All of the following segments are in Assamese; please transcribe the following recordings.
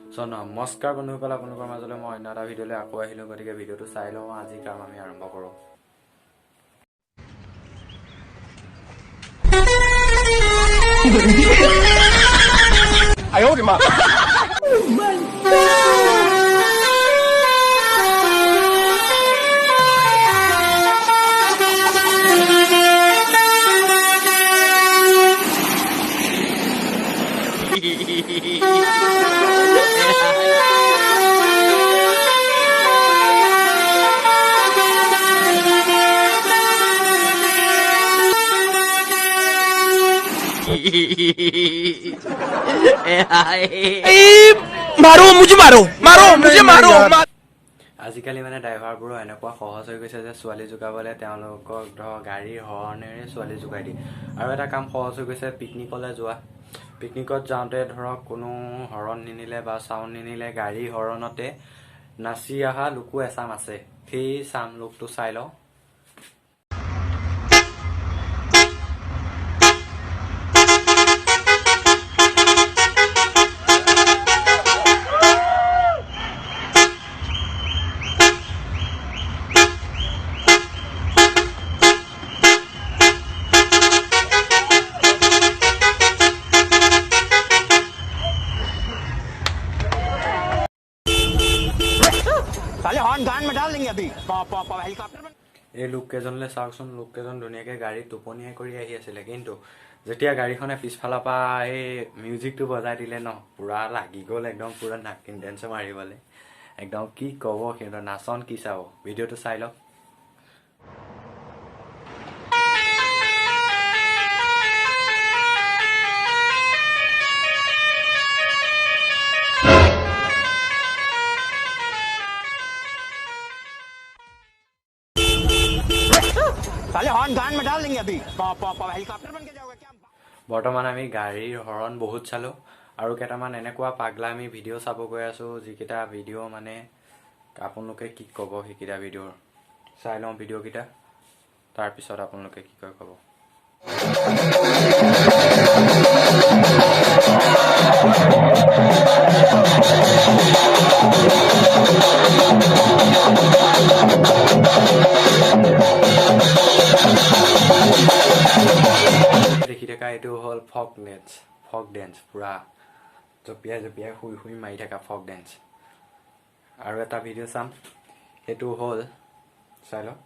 So নমস্কাৰ বন্ধুসকল আপোনালোকৰ মাজলৈ মই অন্য এটা ভিডিঅ'লৈ আকৌ আহিলোঁ গতিকে ভিডিঅ'টো চাই লওঁ আজি কাম আমি আৰম্ভ কৰোঁ আজিকালি মানে ড্ৰাইভাৰবোৰো এনেকুৱা সহজ হৈ গৈছে যে ছোৱালী যোগাবলৈ তেওঁলোকক ধৰ গাড়ীৰ হৰ্ণেৰে ছোৱালী যোগাই দিয়ে আৰু এটা কাম সহজ হৈ গৈছে পিকনিকলৈ যোৱা পিকনিকত যাওঁতে ধৰক কোনো হৰণ নিনিলে বা চাউণ্ড নিনিলে গাড়ী হৰণতে নাচি অহা লোকো এচাম আছে সেই চাম লোকটো চাই লওঁ এই লোককেইজনলৈ চাওকচোন লোককেইজন ধুনীয়াকৈ গাড়ী টোপনিয়াই কৰি আহি আছিলে কিন্তু যেতিয়া গাড়ীখনে পিছফালৰ পৰা এই মিউজিকটো বজাই দিলে ন পুৰা লাগি গ'ল একদম পুৰা নাক ডেন্স মাৰিবলৈ একদম কি ক'ব সিহঁতৰ নাচন কি চাব ভিডিঅ'টো চাই লওক বৰ্তমান আমি গাড়ীৰ হৰণ বহুত চালো আৰু কেইটামান এনেকুৱা পাগলা আমি ভিডিঅ' চাব গৈ আছো যিকেইটা ভিডিঅ' মানে আপোনালোকে কি ক'ব সেইকেইটা ভিডিঅ'ৰ চাই লওঁ ভিডিঅ'কেইটা তাৰপিছত আপোনালোকে কি কয় ক'ব দেখি থকা এইটো হ'ল ফক ডেন্স পুৰা জঁপিয়াই জঁপিয়াই শুই শুই মাৰি থকা ফক ডেন্স আৰু এটা ভিডিঅ' চাম সেইটো হ'ল চাই লওক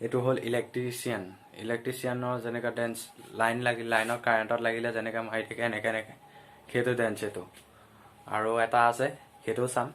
এইটো হ'ল ইলেক্ট্ৰিচিয়ানৰ যেনেকৈ ডেন্স লাইনৰ কাৰেণ্টত লাগিলে যেনেকৈ মাৰি থাকে এনেকৈ সেইটো ডেন্স এইটো আৰু এটা আছে সেইটো চাম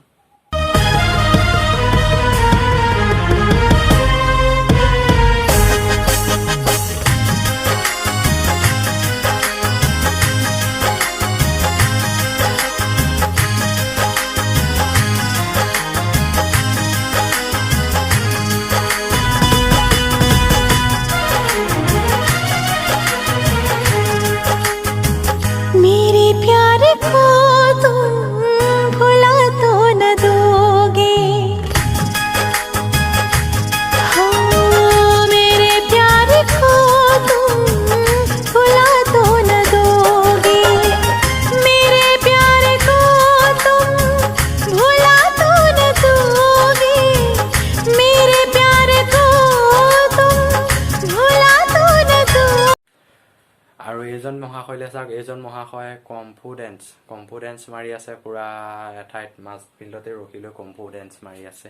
আৰু এইজন মহাশয়লৈ চাওক এইজন মহাশয়ে কম্ফু ডেন্স মাৰি আছে পুৰা এঠাইত মাছ ফিল্ডতে ৰখি লৈ কম্ফু ডেন্স মাৰি আছে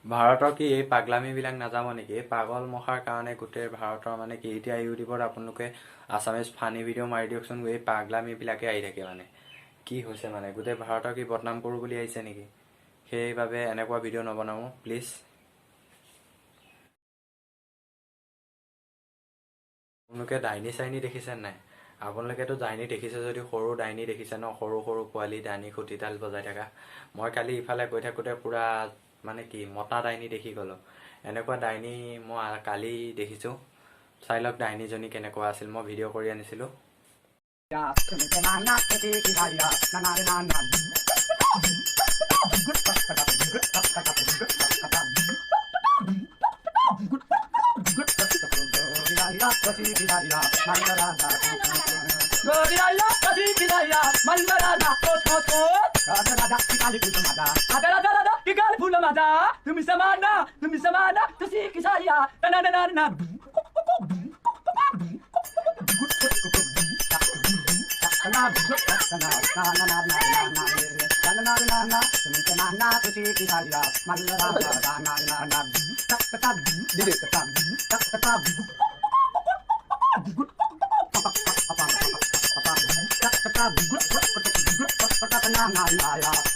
ভাৰতৰ কি এই পাগলামীবিলাক নাযাব নেকি এই পাগল মখাৰ কাৰণে গোটেই ভাৰতৰ মানে কি এতিয়া ইউটিউবত আপোনালোকে আছামিজ ফানি ভিডিঅ' মাৰি দিয়কচোন এই পাগলামীবিলাকে আহি থাকে মানে কি হৈছে মানে গোটেই ভাৰতৰ কি বদনাম কৰোঁ বুলি আহিছে নেকি সেইবাবে এনেকুৱা ভিডিঅ' নবনাওঁ প্লিজ আপোনালোকে ডাইনী চাইনী দেখিছে নাই আপোনালোকেতো ডাইনী দেখিছে যদি সৰু ডাইনী দেখিছে ন সৰু সৰু পোৱালি ডাইনী খুটিতাল বজাই থকা মই কালি ইফালে গৈ থাকোঁতে পুৰা মানে কি মতা ডাইনী দেখি গ'লো এনেকুৱা ডাইনী মই কালি দেখিছোঁ চাই লওক ডাইনীজনী কেনেকুৱা আছিল মই ভিডিঅ' কৰি আনিছিলোঁ Tumi samana, tusi kisaya, na na na na.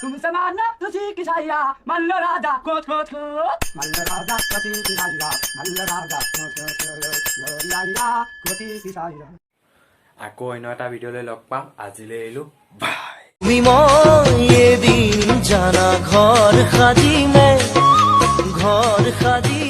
Tumi samana, tusi kisaya, mallarada, kot kot kot. Mallarada, tusi kisaya, mallarada, kot kot kot. Mallarada, tusi kisaya. আকৌ অন্য এটা ভিডিঅ'লৈ লগ পাম আজিলৈ এৰিলোঁ বাই তুমি মই এদিন জানা ঘৰ সাজি